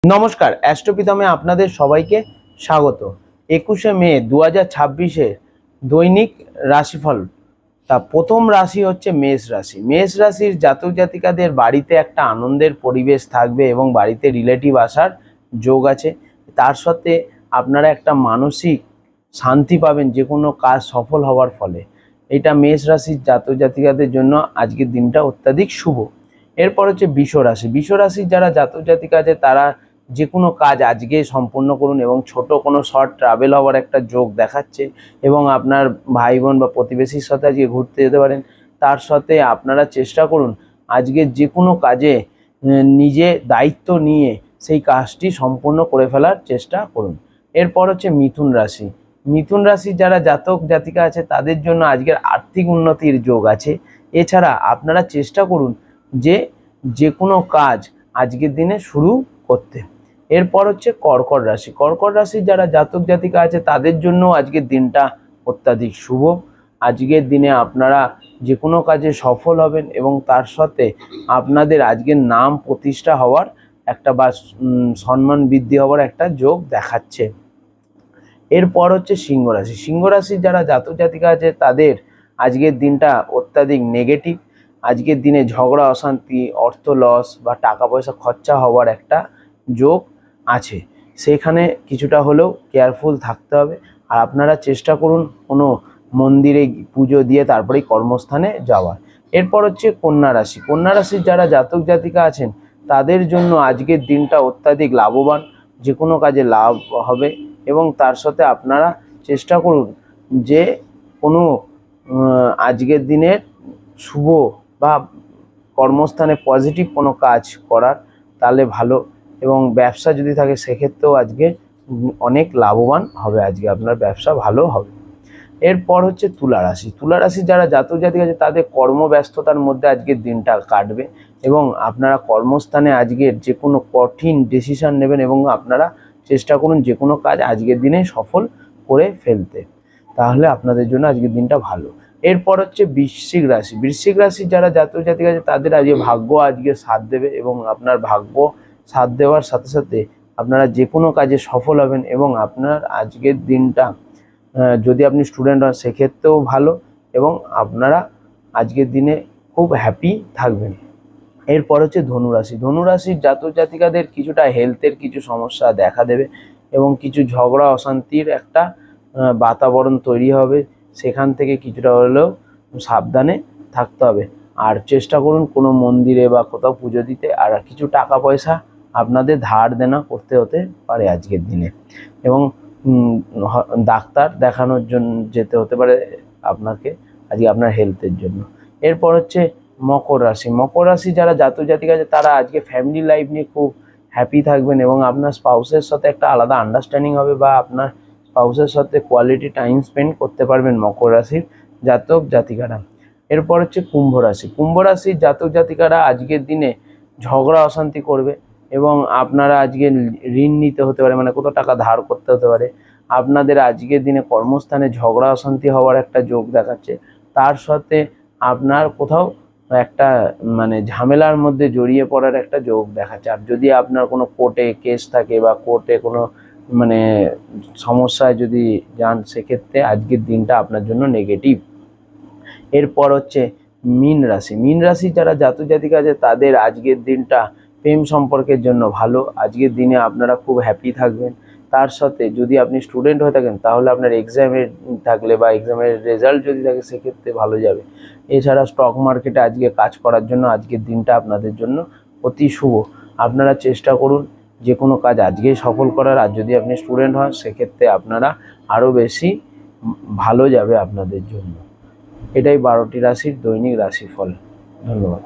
নমস্কার, অ্যাস্ট্রোপিতামে আপনাদের সবাইকে স্বাগত। 21শে মে 2026-এর দৈনিক রাশিফল। তা প্রথম রাশি হচ্ছে মেষ রাশি। মেষ রাশির জাতক জাতিকাদের বাড়িতে একটা আনন্দের পরিবেশ থাকবে এবং বাড়িতে রিলেটিভ আসার যোগ আছে। তার সাথে আপনারা একটা মানসিক শান্তি পাবেন যে কোনো কাজ সফল হওয়ার ফলে। এটা মেষ রাশির জাতক জাতিকাদের জন্য আজকের দিনটা অত্যাধিক শুভ। এরপর হচ্ছে বৃষ রাশি। বৃষ রাশির যারা জাতক জাতিকা আছে তারা যে কোনো কাজ আজকে সম্পূর্ণ করুন এবং ছোট কোনো শর্ট ট্রাভেল হওয়ার একটা যোগ দেখাচ্ছে এবং আপনার ভাই বোন বা প্রতিবেশীর সাথে আজকে ঘুরতে যেতে পারেন। তার সাথে আপনারা চেষ্টা করুন আজকে যে কোনো কাজে নিজে দায়িত্ব নিয়ে সেই কাজটি সম্পূর্ণ করে ফেলার চেষ্টা করুন। এরপর হচ্ছে মিথুন রাশি। মিথুন রাশির যারা জাতক জাতিকা আছে তাদের জন্য আজকের আর্থিক উন্নতির যোগ আছে। এছাড়া আপনারা চেষ্টা করুন যে কোনো কাজ আজকের দিনে শুরু করতে। এরপর হচ্ছে কর্কট রাশি। কর্কট রাশির যারা জাতক জাতিকা আছে তাদের জন্য আজকের দিনটা অত্যাধিক শুভ। আজকের দিনে আপনারা যে কোনো কাজে সফল হবেন এবং তার সাথে আপনাদের আজকের নাম প্রতিষ্ঠা হওয়ার একটা বা সম্মান বৃদ্ধি হওয়ার একটা যোগ দেখাচ্ছে। এরপর হচ্ছে সিংহ রাশি। সিংহ রাশির যারা জাতক জাতিকা আছে তাদের আজকের দিনটা অত্যাধিক নেগেটিভ। আজকের দিনে ঝগড়া অশান্তি, অর্থ লস বা টাকা পয়সা খরচা হওয়ার একটা যোগ আছে। সেখানে কিছুটা হলেও কেয়ারফুল থাকতে হবে। আর আপনারা চেষ্টা করুন কোনো মন্দিরে পুজো দিয়ে তারপরেই কর্মস্থানে যাওয়ার। এরপর হচ্ছে কন্যা রাশি। কন্যা রাশির যারা জাতক জাতিকা আছেন তাদের জন্য আজকের দিনটা অত্যাধিক লাভবান। যে কোনো কাজে লাভ হবে এবং তার সাথে আপনারা চেষ্টা করুন যে কোনো আজকের দিনের শুভ বা কর্মস্থানে পজিটিভ কোনো কাজ করার, তাহলে ভালো। এবং ব্যবসা যদি থাকে সেক্ষেত্রেও আজকে অনেক লাভবান হবে, আজকে আপনার ব্যবসা ভালো হবে। এরপর হচ্ছে তুলা রাশি। তুলা রাশি যারা জাতক জাতিক আছে তাদের কর্মব্যস্ততার মধ্যে আজকের দিনটা কাটবে এবং আপনারা কর্মস্থানে আজকের যে কোনো কঠিন ডিসিশন নেবেন এবং আপনারা চেষ্টা করুন যে কোনো কাজ আজকের দিনে সফল করে ফেলতে, তাহলে আপনাদের জন্য আজকের দিনটা ভালো। এরপর হচ্ছে বৃশ্চিক রাশি। বৃশ্চিক রাশির যারা জাতক জাতিক আছে তাদের আজকে ভাগ্য আজকে সাথ দেবে এবং আপনার ভাগ্য সাথ দেওয়ার সাথে সাথে আপনারা যে কোনো কাজে সফল হবেন এবং আপনার আজকের দিনটা যদি আপনি স্টুডেন্ট হন সেক্ষেত্রেও ভালো এবং আপনারা আজকের দিনে খুব হ্যাপি থাকবেন। এরপর হচ্ছে ধনুরাশি। ধনুরাশির জাতক জাতিকাদের কিছুটা হেলথের কিছু সমস্যা দেখা দেবে এবং কিছু ঝগড়া অশান্তির একটা বাতাবরণ তৈরি হবে। সেখান থেকে কিছুটা হলেও সাবধানে থাকতে হবে। আর চেষ্টা করুন কোনো মন্দিরে বা কোথাও পুজো দিতে। আর কিছু টাকা পয়সা আপনাদের ধার দেনা করতে হতে পারে আজকের দিনে এবং ডাক্তার দেখানোর জন্য যেতে হতে পারে আপনাকে আজকে আপনার হেলথের জন্য। এরপর হচ্ছে মকর রাশি। মকর রাশি যারা জাতক জাতিকা আছে তারা আজকে ফ্যামিলি লাইফ নিয়ে খুব হ্যাপি থাকবেন এবং আপনার স্পাউসের সাথে একটা আলাদা আন্ডারস্ট্যান্ডিং হবে বা আপনার স্পাউসের সাথে কোয়ালিটি টাইম স্পেন্ড করতে পারবেন মকর রাশির জাতক জাতিকারা। এরপর হচ্ছে কুম্ভ রাশি। কুম্ভ রাশির জাতক জাতিকারা আজকের দিনে ঝগড়া অশান্তি করবে এবং আপনারা আজকে ঋণ নিতে হতে পারে, মানে কত টাকা ধার করতে হতে পারে। আপনাদের আজকের দিনে কর্মস্থানে ঝগড়া অশান্তি হওয়ার একটা যোগ দেখাচ্ছে। তার সাথে আপনার কোথাও একটা মানে ঝামেলার মধ্যে জড়িয়ে পড়ার একটা যোগ দেখাচ্ছে। আর যদি আপনার কোনো কোর্টে কেস থাকে বা কোর্টে কোনো মানে সমস্যায় যদি যান সেক্ষেত্রে আজকের দিনটা আপনার জন্য নেগেটিভ। এরপর হচ্ছে মীন রাশি। মীন রাশি যারা জাতক জাতিকা আছে তাদের আজকের দিনটা প্রেম সম্পর্কের জন্য ভালো। আজকের দিনে আপনারা খুব হ্যাপি থাকবেন। তার সাথে যদি আপনি স্টুডেন্ট হয়ে থাকেন তাহলে আপনার এক্সামের থাকলে বা এক্সামের রেজাল্ট যদি থাকে সেক্ষেত্রে ভালো যাবে। এছাড়া স্টক মার্কেটে আজকে কাজ করার জন্য আজকের দিনটা আপনাদের জন্য অতি শুভ। আপনারা চেষ্টা করুন যে কোনো কাজ আজকেই সফল করার। আর যদি আপনি স্টুডেন্ট হন সেক্ষেত্রে আপনারা আরও বেশি ভালো যাবে আপনাদের জন্য। এটাই 12টি রাশির দৈনিক রাশিফল। ধন্যবাদ।